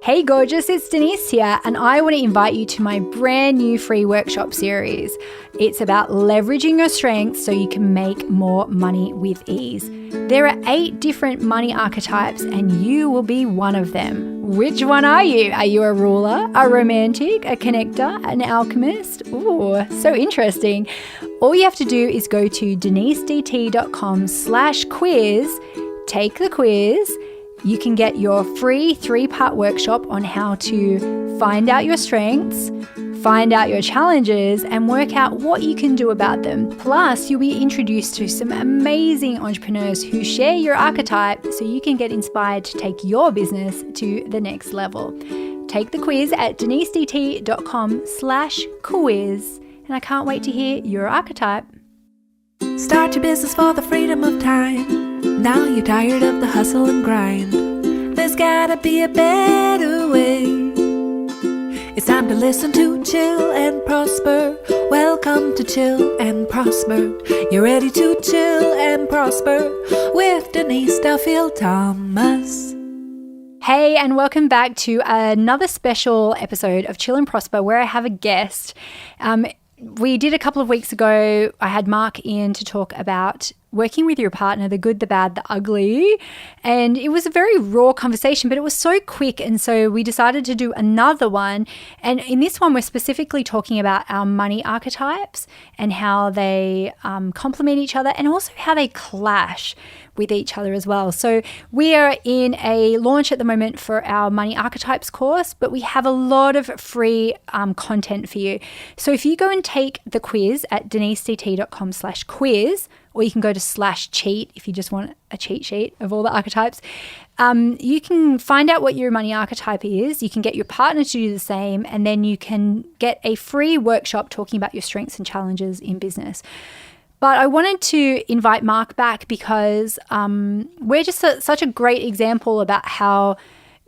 Hey gorgeous, it's Denise here, and I want to invite you to my brand new free workshop series. It's about leveraging your strengths so you can make more money with ease. There are 8 different money archetypes and you will be one of them. Which one are you? Are you a ruler, a romantic, a connector, an alchemist? Ooh, so interesting. All you have to do is go to denisedt.com/quiz, take the quiz. You can get your free 3-part workshop on how to find out your strengths, find out your challenges, and work out what you can do about them. Plus, you'll be introduced to some amazing entrepreneurs who share your archetype so you can get inspired to take your business to the next level. Take the quiz at denisedt.com/quiz, and I can't wait to hear your archetype. Start your business for the freedom of time. Now you're tired of the hustle and grind. There's gotta be a better way. It's time to listen to Chill and Prosper. Welcome to Chill and Prosper. You're ready to chill and prosper with Denise Duffield-Thomas. Hey, and welcome back to another special episode of Chill and Prosper where I have a guest. We did a couple of weeks ago, I had Mark in to talk about working with your partner, the good, the bad, the ugly. And it was a very raw conversation, but it was so quick. And so we decided to do another one. And in this one, we're specifically talking about our money archetypes and how they complement each other and also how they clash with each other as well. So we are in a launch at the moment for our Money Archetypes course, but we have a lot of free content for you. So if you go and take the quiz at denisedt.com/quiz, or you can go to /cheat if you just want a cheat sheet of all the archetypes. You can find out what your money archetype is. You can get your partner to do the same, and then you can get a free workshop talking about your strengths and challenges in business. But I wanted to invite Mark back because we're just such a great example about how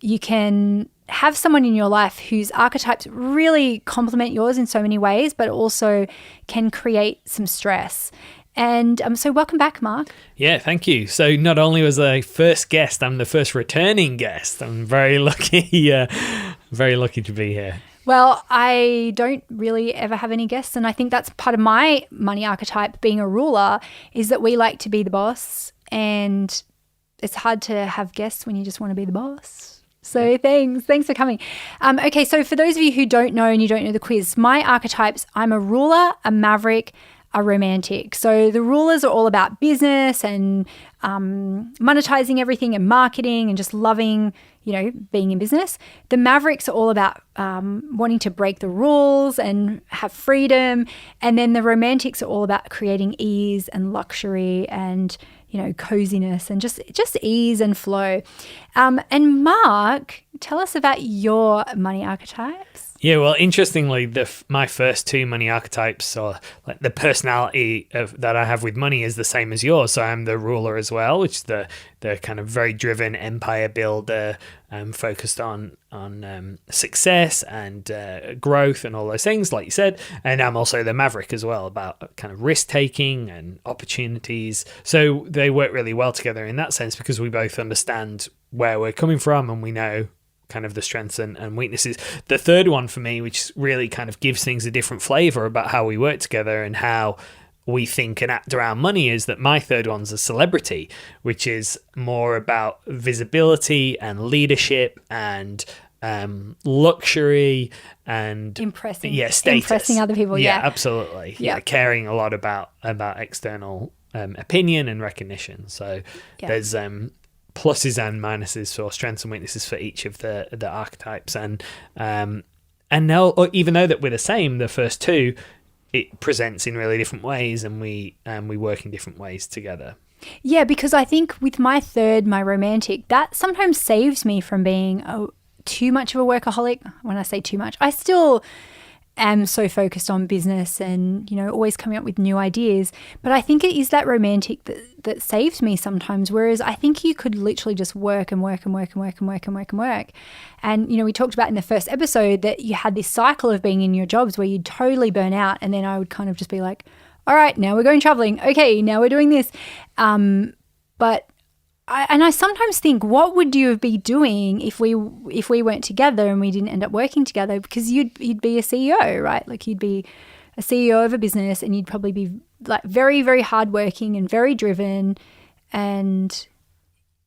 you can have someone in your life whose archetypes really complement yours in so many ways, but also can create some stress. And so welcome back, Mark. Yeah, thank you. So not only was I first guest, I'm the first returning guest. I'm very lucky to be here. Well, I don't really ever have any guests, and I think that's part of my money archetype, being a ruler, is that we like to be the boss, and it's hard to have guests when you just want to be the boss. So thanks for coming. Okay, so for those of you who don't know and you don't know the quiz, my archetypes, I'm a ruler, a maverick, a romantic. So the rulers are all about business and monetizing everything and marketing and just loving, being in business. The mavericks are all about wanting to break the rules and have freedom. And then the romantics are all about creating ease and luxury and, coziness and just ease and flow. And Mark, tell us about your money archetypes. Yeah, well, interestingly, my first 2 money archetypes, or like the personality that I have with money, is the same as yours. So I'm the ruler as well, which is the kind of very driven empire builder, focused on success and growth and all those things, like you said. And I'm also the maverick as well, about kind of risk taking and opportunities. So they work really well together in that sense because we both understand where we're coming from and we know kind of the strengths and weaknesses. The third one for me, which really kind of gives things a different flavor about how we work together and how we think and act around money, is that my third one's a celebrity, which is more about visibility and leadership and luxury and status. Impressing other people. Yeah, absolutely. Yeah, caring a lot about external opinion and recognition. So there's pluses and minuses for strengths and weaknesses for each of the archetypes, and now, even though that we're the same, the first 2, it presents in really different ways, and we work in different ways together. Yeah, because I think with my third, my romantic, that sometimes saves me from being too much of a workaholic. When I say too much, I still am so focused on business and, always coming up with new ideas. But I think it is that romantic that saves me sometimes, whereas I think you could literally just work and work and work and work and work and work and work. And, we talked about in the first episode that you had this cycle of being in your jobs where you'd totally burn out, and then I would kind of just be like, all right, now we're going traveling. Okay, now we're doing this. But I sometimes think, what would you be doing if we weren't together and we didn't end up working together? Because you'd be a CEO, right? Like you'd be a CEO of a business, and you'd probably be like very, very hardworking and very driven, and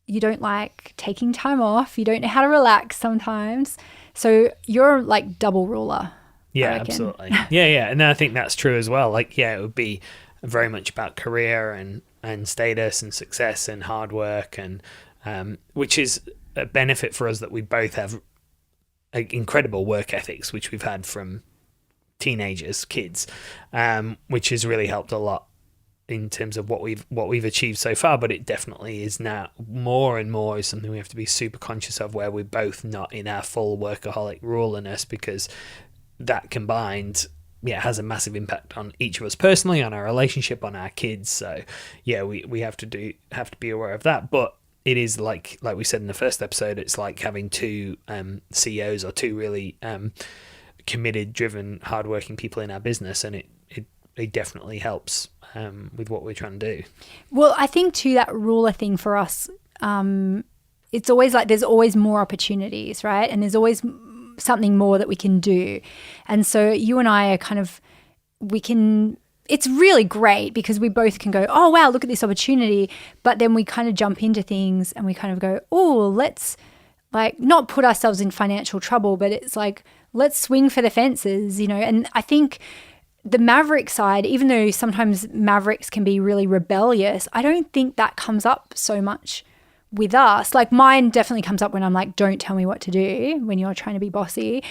you don't like taking time off. You don't know how to relax sometimes. So you're like double ruler. Yeah, absolutely. Yeah. And I think that's true as well. Like, yeah, it would be very much about career and status and success and hard work, and which is a benefit for us that we both have incredible work ethics, which we've had from teenagers, kids, which has really helped a lot in terms of what we've achieved so far. But it definitely is now more and more is something we have to be super conscious of, where we're both not in our full workaholic rulerness, because that combined has a massive impact on each of us personally, on our relationship, on our kids. So yeah, we have to be aware of that. But it is like we said in the first episode, it's like having two CEOs, or two really committed, driven, hardworking people in our business, and it definitely helps with what we're trying to do. Well, I think too, that ruler thing for us, it's always like there's always more opportunities, right? And there's always something more that we can do. And so you and I are kind of, it's really great because we both can go, oh, wow, look at this opportunity. But then we kind of jump into things and we kind of go, oh, let's like not put ourselves in financial trouble, but it's like, let's swing for the fences, And I think the maverick side, even though sometimes mavericks can be really rebellious, I don't think that comes up so much with us. Like mine definitely comes up when I'm like, don't tell me what to do, when you're trying to be bossy.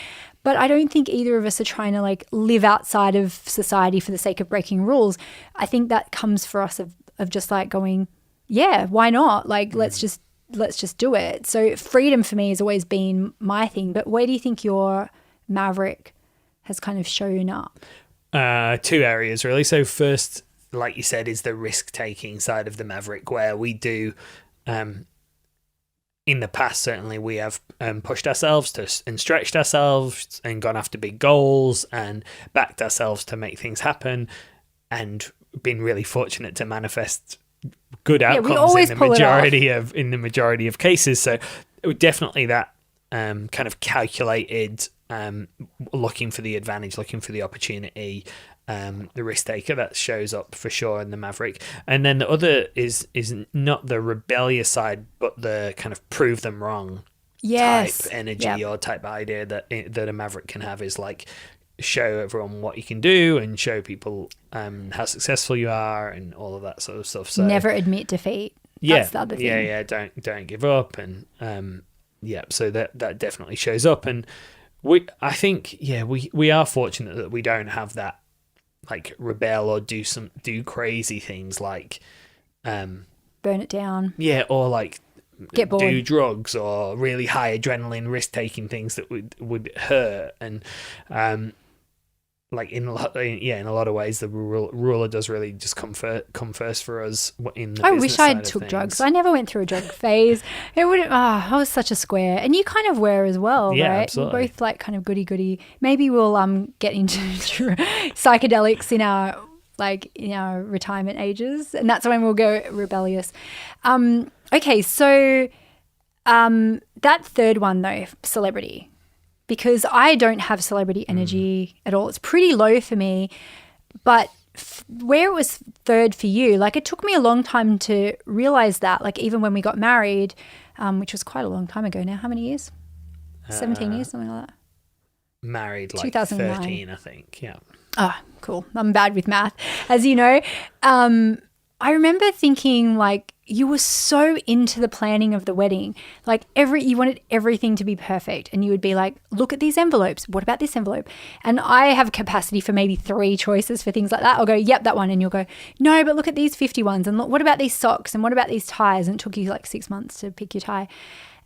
But I don't think either of us are trying to like live outside of society for the sake of breaking rules. I think that comes for us of just like going, yeah, why not? Like, let's just do it. So freedom for me has always been my thing. But where do you think your maverick has kind of shown up? Two areas really. So first, like you said, is the risk-taking side of the maverick, where we do in the past, certainly we have pushed ourselves and stretched ourselves and gone after big goals and backed ourselves to make things happen, and been really fortunate to manifest good outcomes in the majority of cases. So definitely that kind of calculated, looking for the advantage, looking for the opportunity, the risk taker, that shows up for sure in the maverick. And then the other is not the rebellious side, but the kind of prove them wrong type energy or type idea that a maverick can have, is like show everyone what you can do and show people how successful you are and all of that sort of stuff. So never admit defeat. That's the other thing. Yeah. Don't give up. And so that definitely shows up. And I think we are fortunate that we don't have that like rebel or do crazy things like burn it down. Yeah, or like get bored, do drugs, or really high adrenaline risk taking things that would hurt. And like in a lot of ways, the ruler does really just come first for us in the I business wish side I of took things. drugs. I never went through a drug phase. It would. I was such a square, and you kind of were as well, Yeah, right? absolutely. We're both like kind of goody. Maybe we'll get into psychedelics in our retirement ages, and that's when we'll go rebellious. Okay, so that third one though, celebrity. Because I don't have celebrity energy at all. It's pretty low for me. But where it was third for you, like it took me a long time to realize that. Like even when we got married, which was quite a long time ago now. How many years? 17 years, something like that. Married like 2009. 13, I think. Yeah. Oh, cool. I'm bad with math, as you know. I remember thinking like you were so into the planning of the wedding. Like you wanted everything to be perfect, and you would be like, look at these envelopes. What about this envelope? And I have capacity for maybe 3 choices for things like that. I'll go, yep, that one. And you'll go, no, but look at these 50 ones. And look, what about these socks? And what about these ties? And it took you like 6 months to pick your tie.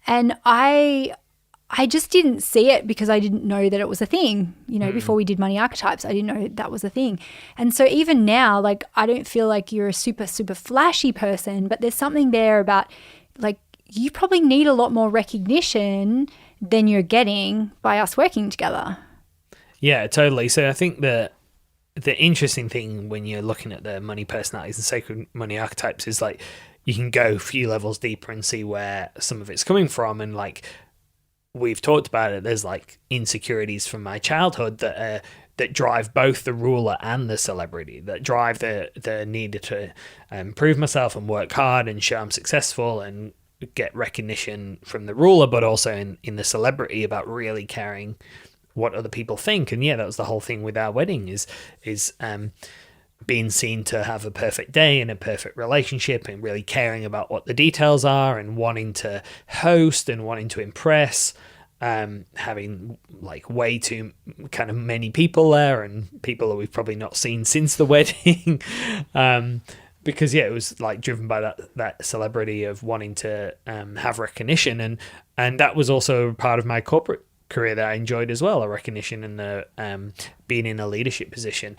And I just didn't see it because I didn't know that it was a thing. Before we did Money Archetypes, I didn't know that was a thing. And so even now, like, I don't feel like you're a super, super flashy person, but there's something there about, like, you probably need a lot more recognition than you're getting by us working together. Yeah, totally. So I think the interesting thing when you're looking at the money personalities and sacred money archetypes is like, you can go a few levels deeper and see where some of it's coming from. And like we've talked about it, there's like insecurities from my childhood that drive both the ruler and the celebrity, that drive the need to improve myself and work hard and show I'm successful and get recognition from the ruler, but also in the celebrity about really caring what other people think. And yeah, that was the whole thing with our wedding is being seen to have a perfect day and a perfect relationship and really caring about what the details are and wanting to host and wanting to impress, having like way too kind of many people there and people that we've probably not seen since the wedding. Because yeah, it was like driven by that celebrity of wanting to have recognition, and that was also part of my corporate career that I enjoyed as well, a recognition and the being in a leadership position.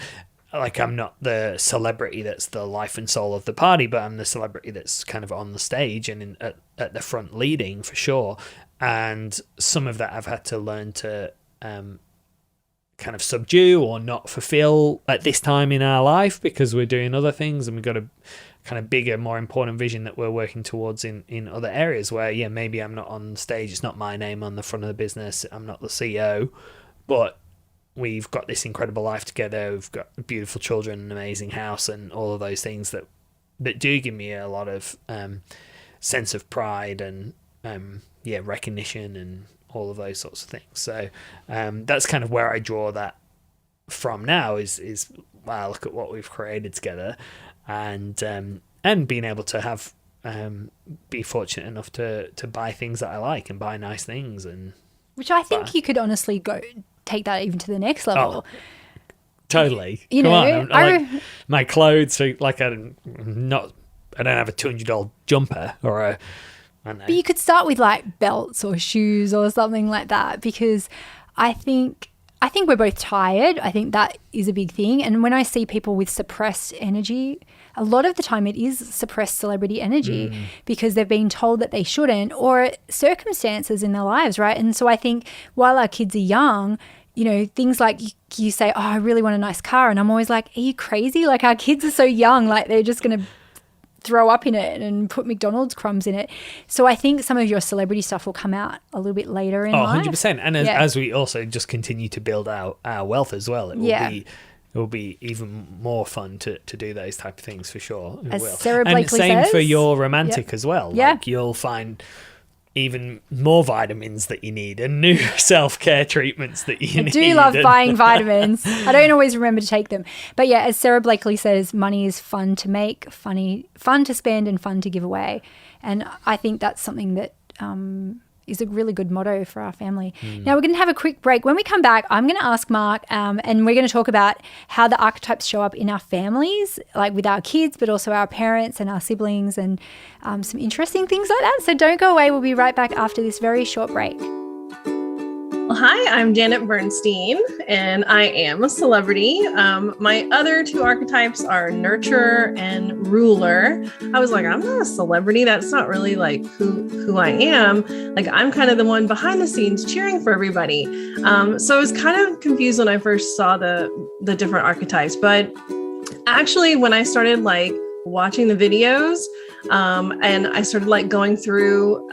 Like I'm not the celebrity that's the life and soul of the party, but I'm the celebrity that's kind of on the stage and at the front leading for sure. And some of that I've had to learn to kind of subdue or not fulfill at this time in our life because we're doing other things and we've got a kind of bigger, more important vision that we're working towards in other areas where, yeah, maybe I'm not on stage. It's not my name on the front of the business. I'm not the CEO, but we've got this incredible life together. We've got beautiful children, an amazing house, and all of those things that do give me a lot of sense of pride and recognition and all of those sorts of things. So that's kind of where I draw that from now is wow, look at what we've created together, and being able to have be fortunate enough to buy things that I like and buy nice things, and which I think you could honestly take that even to the next level. Oh, totally. You Come know, on. Like my clothes, so like I don't have a $200 jumper or a. But you could start with like belts or shoes or something like that, because I think we're both tired. I think that is a big thing. And when I see people with suppressed energy, a lot of the time it is suppressed celebrity energy because they've been told that they shouldn't, or circumstances in their lives, right? And so I think while our kids are young, you know, things like you say, oh, I really want a nice car. And I'm always like, are you crazy? Like our kids are so young, like they're just going to throw up in it and put McDonald's crumbs in it. So I think some of your celebrity stuff will come out a little bit later in life. 100%. And as we also just continue to build out our wealth as well, it will be even more fun to do those type of things for sure. As Sarah Blakely and same says, for your romantic as well. Yeah. Like you'll find even more vitamins that you need and new self-care treatments that you need. I do love buying vitamins. I don't always remember to take them. But yeah, as Sarah Blakely says, money is fun to make, fun to spend, and fun to give away. And I think that's something that is a really good motto for our family. Now we're going to have a quick break. When we come back, I'm going to ask Mark and we're going to talk about how the archetypes show up in our families, like with our kids, but also our parents and our siblings, and some interesting things like that. So don't go away. We'll be right back after this very short break. Well, hi, I'm Janet Bernstein, and I am a celebrity. My other two archetypes are nurturer and ruler. I was like, I'm not a celebrity. That's not really like who I am. Like, I'm kind of the one behind the scenes cheering for everybody. So I was kind of confused when I first saw the different archetypes. But actually, when I started like watching the videos, and I started like going through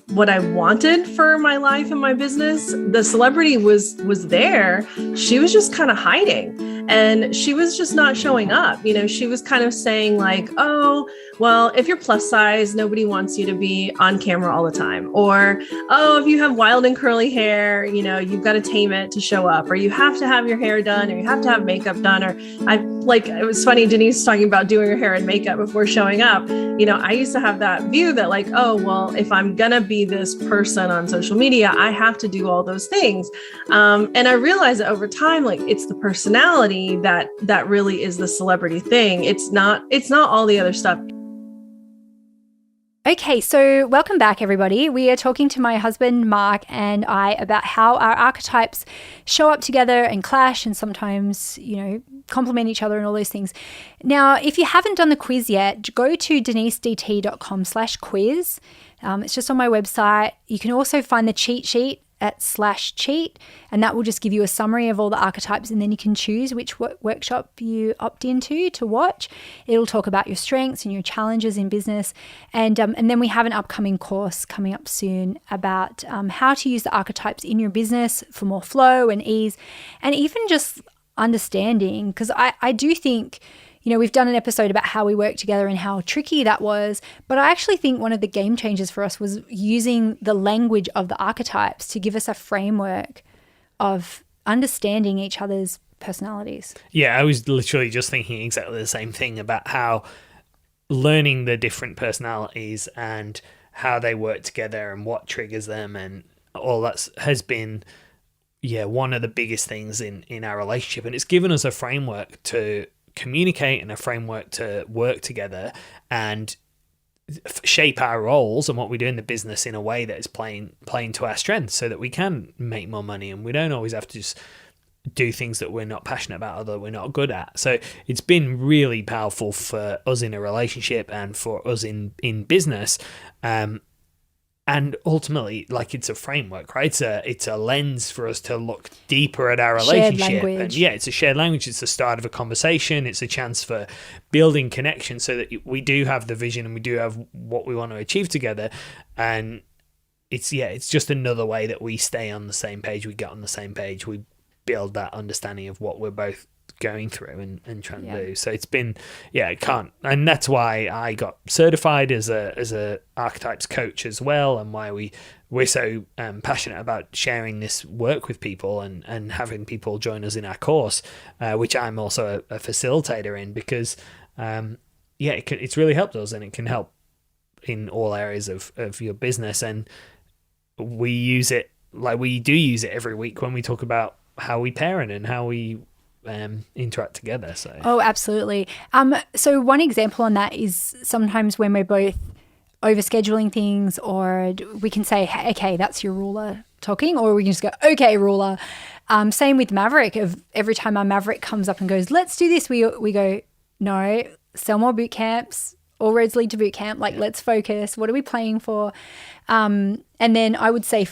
what I wanted for my life and my business, the celebrity was there. She was just kind of hiding, and she was just not showing up. You know, she was kind of saying like, oh, well, if you're plus size, nobody wants you to be on camera all the time. Or, oh, if you have wild and curly hair, you know, you've got to tame it to show up, or you have to have your hair done, or you have to have makeup done. Or it was funny, Denise talking about doing her hair and makeup before showing up. You know, I used to have that view that like, oh, well, if I'm going to be this person on social media, I have to do all those things. And I realized that over time, like it's the personality that really is the celebrity thing. It's not all the other stuff. Okay, so welcome back, everybody. We are talking to my husband, Mark, and I about how our archetypes show up together and clash and sometimes, you know, complement each other and all those things. Now, if you haven't done the quiz yet, go to denisedt.com/quiz. It's just on my website. You can also find the cheat sheet at /cheat, and that will just give you a summary of all the archetypes, and then you can choose which workshop you opt into to watch. It'll talk about your strengths and your challenges in business, and then we have an upcoming course coming up soon about how to use the archetypes in your business for more flow and ease, and even just understanding, because I do think, we've done an episode about how we work together and how tricky that was, but I actually think one of the game changers for us was using the language of the archetypes to give us a framework of understanding each other's personalities. Yeah, I was literally just thinking exactly the same thing about how learning the different personalities and how they work together and what triggers them and all that has been one of the biggest things in our relationship, and it's given us a framework to communicate and a framework to work together and shape our roles and what we do in the business in a way that is playing to our strengths, so that we can make more money and we don't always have to just do things that we're not passionate about or that we're not good at. So it's been really powerful for us in a relationship and for us in business. And ultimately, it's a framework, right? It's a lens for us to look deeper at our relationship. And it's a shared language. It's the start of a conversation. It's a chance for building connection so that we do have the vision and we do have what we want to achieve together. And it's just another way that we stay on the same page. We get on the same page. We build that understanding of what we're both going through and trying to do. So it's been and that's why I got certified as a archetypes coach as well, and why we're so passionate about sharing this work with people and having people join us in our course, which I'm also a facilitator in, because it's really helped us, and it can help in all areas of your business. And we use it, we do use it every week when we talk about how we parent and how we interact together. Oh, absolutely. So one example on that is sometimes when we're both overscheduling things, or we can say, hey, okay, that's your ruler talking, or we can just go, okay, ruler. Same with Maverick. Of every time our Maverick comes up and goes, let's do this, we go, no, sell more boot camps. All roads lead to boot camp. Let's focus. What are we playing for? And then I would say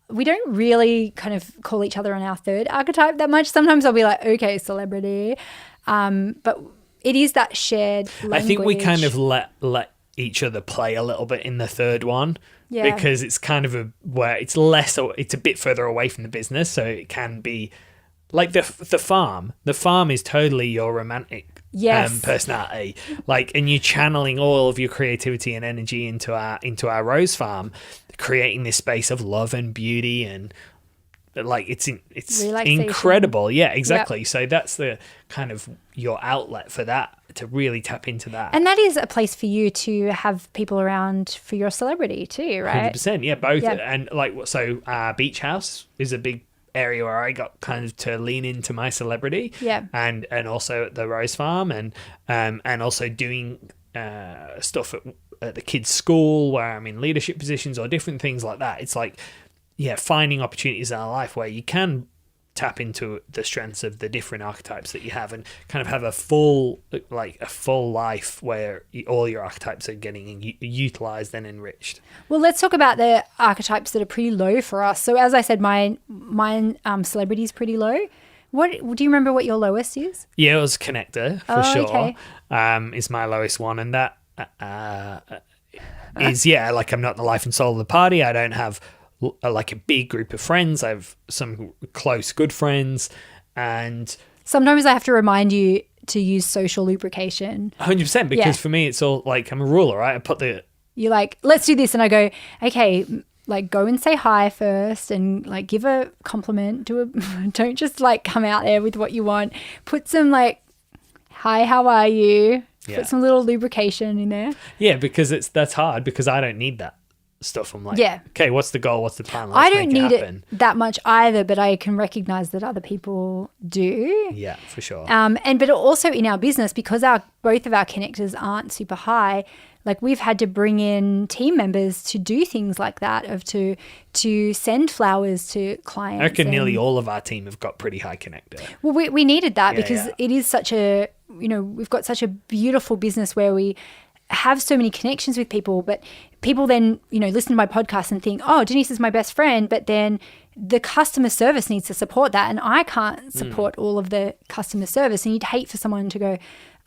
we don't really kind of call each other on our third archetype that much. Sometimes I'll be like, okay, celebrity. But it is that shared language. I think we kind of let each other play a little bit in the third one, because it's kind of where it's a bit further away from the business. So it can be like the farm. The farm is totally your romantic personality, and you're channeling all of your creativity and energy into our rose farm, creating this space of love and beauty, and it's incredible. Yeah, exactly. Yep. So that's the kind of your outlet for that, to really tap into that. And that is a place for you to have people around for your celebrity too, right? 100%. Yeah, both. Yep. And so our beach house is a big area where I got kind of to lean into my celebrity. Yeah. And also at the Rose Farm, and also doing stuff at the kids' school where I'm in leadership positions or different things like that. It's finding opportunities in our life where you can tap into the strengths of the different archetypes that you have, and kind of have a full life where all your archetypes are getting utilized and enriched. Well, let's talk about the archetypes that are pretty low for us. So as I said, mine celebrity is pretty low. What do you remember what your lowest is? Yeah, it was connector for sure. Okay. Is my lowest one, and that is I'm not the life and soul of the party. I don't have a big group of friends. I have some close good friends, and sometimes I have to remind you to use social lubrication. 100%, because for me it's all I'm a ruler, right? I put you're like, let's do this, and I go, okay, go and say hi first, and give a compliment. Don't just come out there with what you want. Put some hi, how are you? Yeah. Put some little lubrication in there. Yeah, because that's hard, because I don't need that stuff. I'm okay, what's the goal? What's the plan? Let's I don't need it that much either, but I can recognize that other people do. Yeah, for sure. But also in our business, because both of our connectors aren't super high, we've had to bring in team members to do things like that, to send flowers to clients. I reckon nearly all of our team have got pretty high connector. Well, we needed that because it is such a, we've got such a beautiful business where we have so many connections with people, but people then, listen to my podcast and think, oh, Denise is my best friend, but then the customer service needs to support that, and I can't support all of the customer service. And you'd hate for someone to go,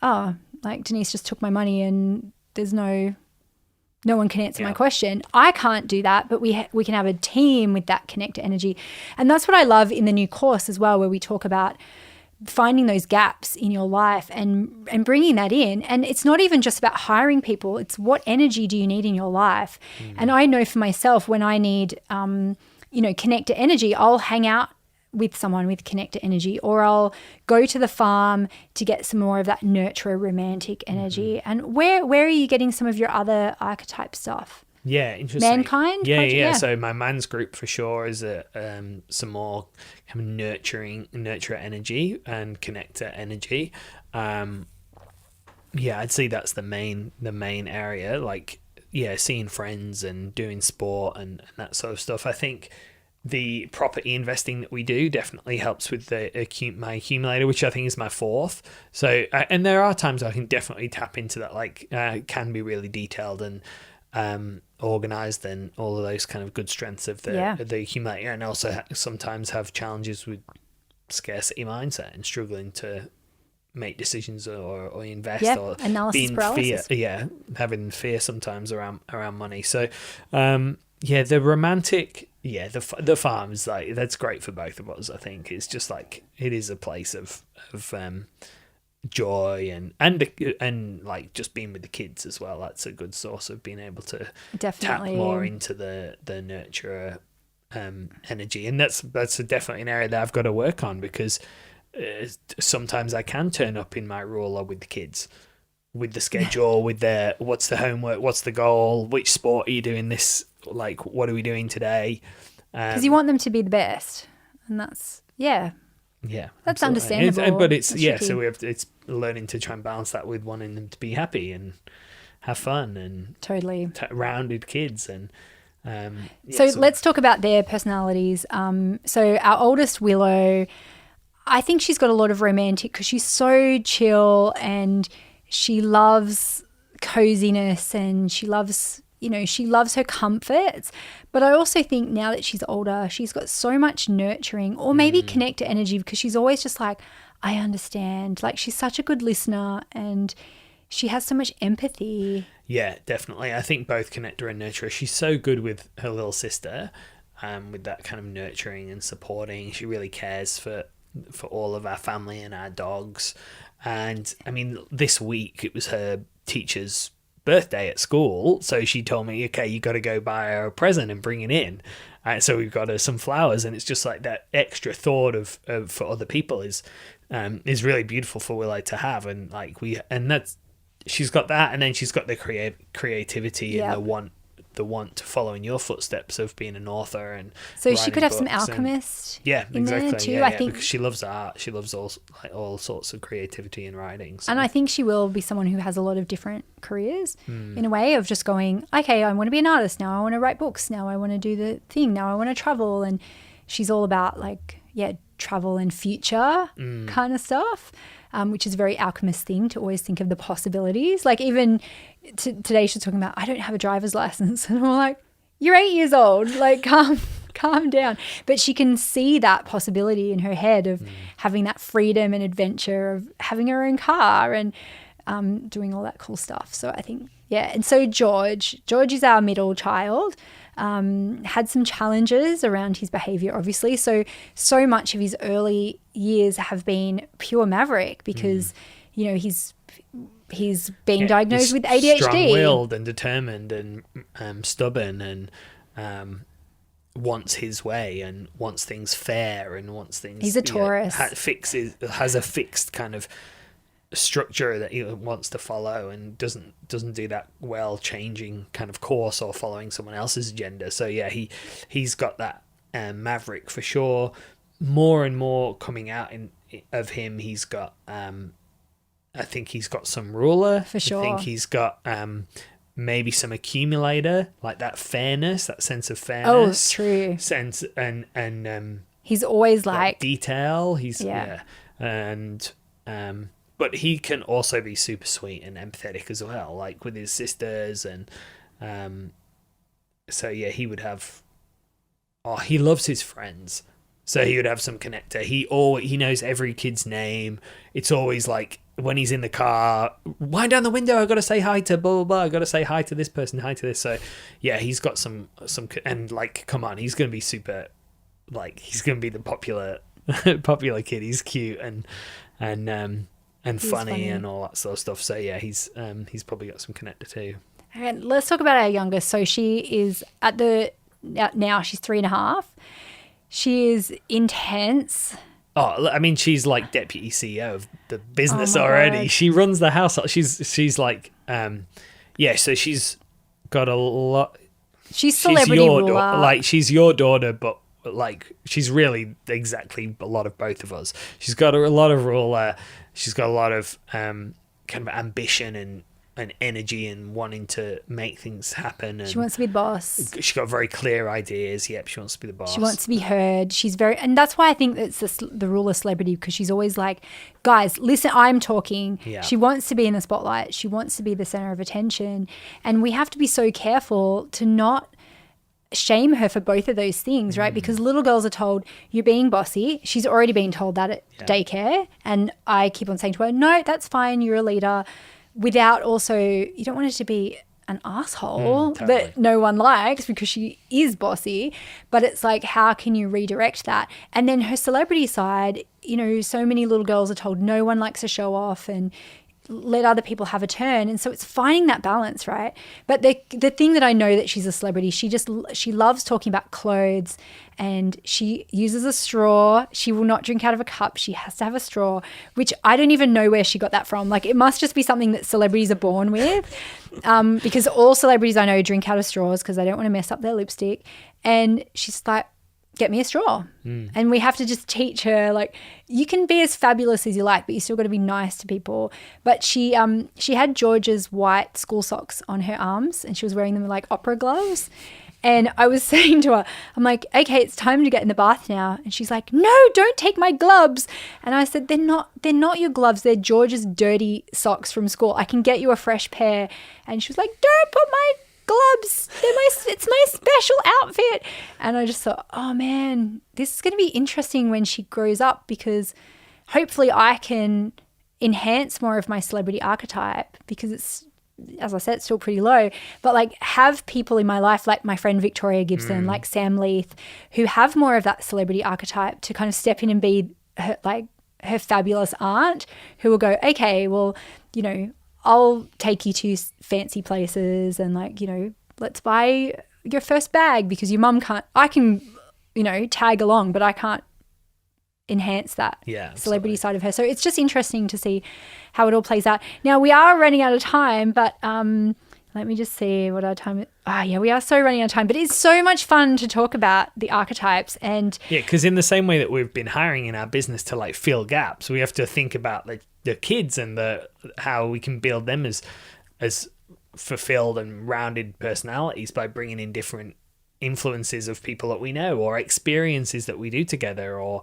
oh, like Denise just took my money and there's no one can answer my question. I can't do that, but we can have a team with that connector energy. And that's what I love in the new course as well, where we talk about finding those gaps in your life and bringing that in. And it's not even just about hiring people. It's what energy do you need in your life? And I know for myself, when I need, connector energy, I'll hang out with someone with connector energy, or I'll go to the farm to get some more of that nurturer romantic energy. And where are you getting some of your other archetype stuff? Yeah, interesting. Mankind? Yeah. So my man's group for sure is some more kind of nurturer energy and connector energy. I'd say that's the main area. Like, seeing friends and doing sport and that sort of stuff. I think the property investing that we do definitely helps with my accumulator, which I think is my fourth. So, and there are times I can definitely tap into that, like can be really detailed and organized and all of those kind of good strengths of the accumulator, and also sometimes have challenges with scarcity mindset and struggling to make decisions or invest or analysis paralysis. Having fear sometimes around money. So the romantic, the farms, like that's great for both of us. I think it's just like it is a place of joy and like just being with the kids as well. That's a good source of being able to definitely tap more into the nurturer energy, and that's definitely an area that I've got to work on, because sometimes I can turn up in my ruler with the kids, with the schedule, with what's the homework, what's the goal, which sport are you doing this, like what are we doing today, because you want them to be the best, and that's that's absolutely understandable. But it's so it's learning to try and balance that with wanting them to be happy and have fun and totally rounded kids. And so let's talk about their personalities. So our oldest, Willow, I think she's got a lot of romantic, because she's so chill and she loves coziness and she loves her comforts. But I also think now that she's older, she's got so much nurturing, or maybe connector energy, because she's always just like, I understand. Like, she's such a good listener and she has so much empathy. Yeah, definitely. I think both connector and nurturer. She's so good with her little sister, with that kind of nurturing and supporting. She really cares for all of our family and our dogs. And I mean, this week it was her teacher's birthday at school, so she told me, okay, you got to go buy her a present and bring it in. So we've got her some flowers, and it's just like that extra thought of for other people is really beautiful for Willow to have. And like she's got that, and then she's got the creativity and the want to follow in your footsteps of being an author, and so she could have some alchemist in there too. I think, because she loves art, she loves all sorts of creativity and writing. So. And I think she will be someone who has a lot of different careers in a way of just going, okay, I want to be an artist now, I want to write books now, I want to do the thing now, I want to travel. And she's all about travel and future kind of stuff, which is a very alchemist thing, to always think of the possibilities. Like even today she's talking about, I don't have a driver's license. And I'm like, you're 8 years old, like calm down. But she can see that possibility in her head of having that freedom and adventure, of having her own car and doing all that cool stuff. So I think, and so George is our middle child. Had some challenges around his behavior, obviously. So much of his early years have been pure maverick, because he's being diagnosed with ADHD. Strong-willed and determined and stubborn, and wants his way and wants things fair and wants things. He's a Taurus. Has a fixed kind of structure that he wants to follow, and doesn't do that well changing kind of course or following someone else's agenda. So he's got that maverick for sure. More and more coming out of him. He's got I think he's got some ruler for sure. I think he's got maybe some accumulator, like that fairness, that sense of fairness. Oh, true. Sense and he's always like detail. He's and but he can also be super sweet and empathetic as well, like with his sisters. And so yeah, he would have, he loves his friends, so he would have some connector. He knows every kid's name. It's always like when he's in the car, wind down the window, I gotta say hi to blah blah blah, I gotta say hi to this person, hi to this. So yeah, he's got some, and like, come on, he's gonna be super, like, he's gonna be the popular kid. He's cute and funny and all that sort of stuff. So yeah, he's probably got some connector too. And let's talk about our youngest. So she is now she's 3.5. She is intense. Oh, I mean, she's like deputy CEO of the business already. God. She runs the house. She's like, so she's got a lot. She's celebrity ruler. Like, she's your daughter, but like, she's really exactly a lot of both of us. She's got a lot of ruler. She's got a lot of kind of ambition and energy and wanting to make things happen. And she wants to be the boss. She's got very clear ideas. Yep, she wants to be the boss. She wants to be heard. She's and that's why I think it's the ruler celebrity, because she's always like, guys, listen, I'm talking. Yeah. She wants to be in the spotlight. She wants to be the center of attention. And we have to be so careful to not shame her for both of those things, right? Because little girls are told, you're being bossy. She's already been told that at daycare. And I keep on saying to her, no, that's fine. You're a leader. Without also, you don't want her to be an asshole that no one likes because she is bossy. But it's like, how can you redirect that? And then her celebrity side, you know, so many little girls are told no one likes to show off and let other people have a turn. And so it's finding that balance, right? But the thing that I know that she's a celebrity, she loves talking about clothes, and she uses a straw. She will not drink out of a cup. She has to have a straw, which I don't even know where she got that from. Like, it must just be something that celebrities are born with, because all celebrities I know drink out of straws because they don't want to mess up their lipstick. And she's like, get me a straw. And we have to just teach her, like, you can be as fabulous as you like, but you still got to be nice to people. But she had George's white school socks on her arms, and she was wearing them like opera gloves. And I was saying to her, I'm like, okay, it's time to get in the bath now. And she's like, no, don't take my gloves. And I said, they're not your gloves. They're George's dirty socks from school. I can get you a fresh pair. And she was like, don't put my gloves. It's my special outfit. And I just thought, oh man, this is going to be interesting when she grows up, because hopefully I can enhance more of my celebrity archetype, because it's, as I said, it's still pretty low, but like have people in my life like my friend Victoria Gibson, like Sam Leith, who have more of that celebrity archetype to kind of step in and be her fabulous aunt, who will go, okay, well, you know, I'll take you to fancy places and, like, you know, let's buy your first bag because your mum can't. I can, you know, tag along, but I can't enhance that celebrity side of her. So it's just interesting to see how it all plays out. Now, we are running out of time, but let me just see what our time is. We are so running out of time, but it's so much fun to talk about the archetypes. And yeah, because in the same way that we've been hiring in our business to like fill gaps, we have to think about the kids and how we can build them as fulfilled and rounded personalities by bringing in different influences of people that we know, or experiences that we do together, or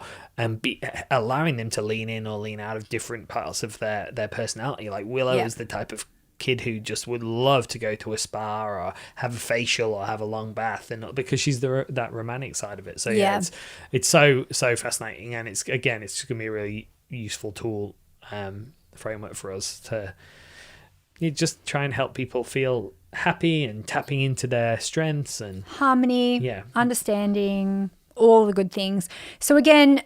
allowing them to lean in or lean out of different parts of their personality. Like Willow is the type of kid who just would love to go to a spa or have a facial or have a long bath, and because she's that romantic side of it. So it's so fascinating, and it's gonna be a really useful tool, framework for us to just try and help people feel happy and tapping into their strengths and harmony, understanding, all the good things. So again,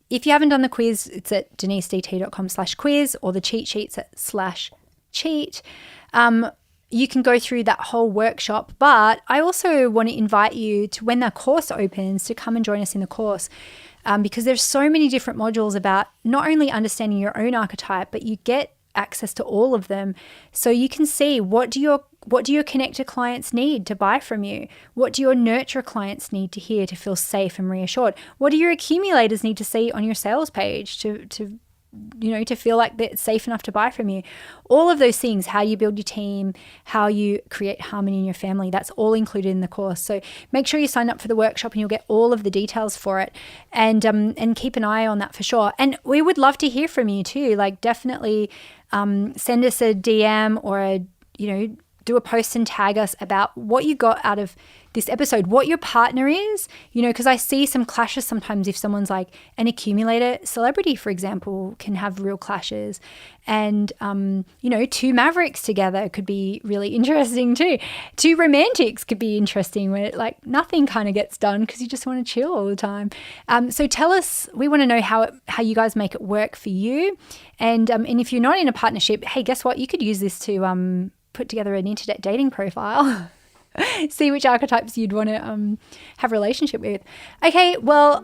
if you haven't done the quiz, it's at denisedt.com/quiz, or the cheat sheets at /cheat. You can go through that whole workshop, but I also want to invite you to, when the course opens, to come and join us in the course, because there's so many different modules about not only understanding your own archetype, but you get access to all of them, so you can see what do your connector clients need to buy from you, what do your nurture clients need to hear to feel safe and reassured, what do your accumulators need to see on your sales page to to feel like it's safe enough to buy from you. All of those things, how you build your team, how you create harmony in your family, that's all included in the course. So make sure you sign up for the workshop and you'll get all of the details for it, and keep an eye on that for sure. And we would love to hear from you too. Like, definitely send us a DM or do a post and tag us about what you got out of this episode, what your partner is, because I see some clashes sometimes if someone's like an accumulator celebrity, for example, can have real clashes. And, two mavericks together could be really interesting too. Two romantics could be interesting where like nothing kind of gets done because you just want to chill all the time. So tell us, we want to know how you guys make it work for you. And if you're not in a partnership, hey, guess what? You could use this to put together an internet dating profile. See which archetypes you'd want to have a relationship with. Okay, well,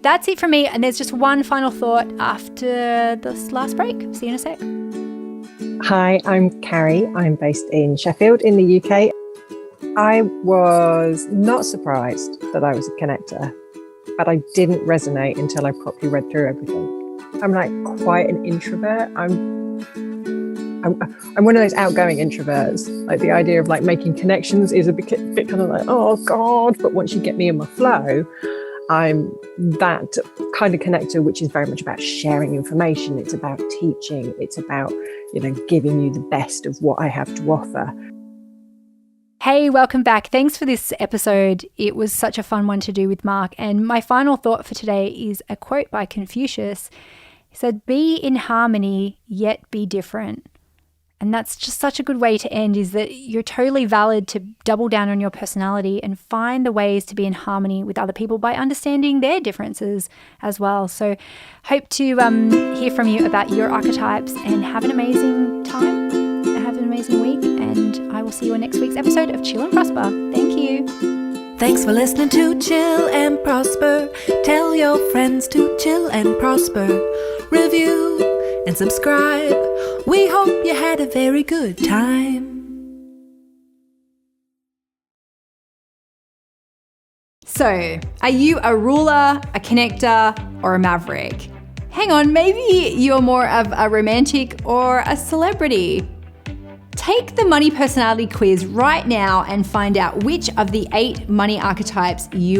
that's it from me. And there's just one final thought after this last break. See you in a sec. Hi, I'm Carrie. I'm based in Sheffield in the UK. I was not surprised that I was a connector, but I didn't resonate until I properly read through everything. I'm like quite an introvert. I'm one of those outgoing introverts. Like the idea of like making connections is a bit kind of like, oh God, but once you get me in my flow, I'm that kind of connector, which is very much about sharing information. It's about teaching. It's about, giving you the best of what I have to offer. Hey, welcome back. Thanks for this episode. It was such a fun one to do with Mark. And my final thought for today is a quote by Confucius. He said, "Be in harmony, yet be different." And that's just such a good way to end, is that you're totally valid to double down on your personality and find the ways to be in harmony with other people by understanding their differences as well. So hope to hear from you about your archetypes, and have an amazing time. Have an amazing week. And I will see you on next week's episode of Chill and Prosper. Thank you. Thanks for listening to Chill and Prosper. Tell your friends to chill and prosper. Review and subscribe. We hope you had a very good time. So, are you a ruler, a connector, or a maverick? Hang on, maybe you're more of a romantic or a celebrity. Take the Money Personality Quiz right now and find out which of the 8 money archetypes you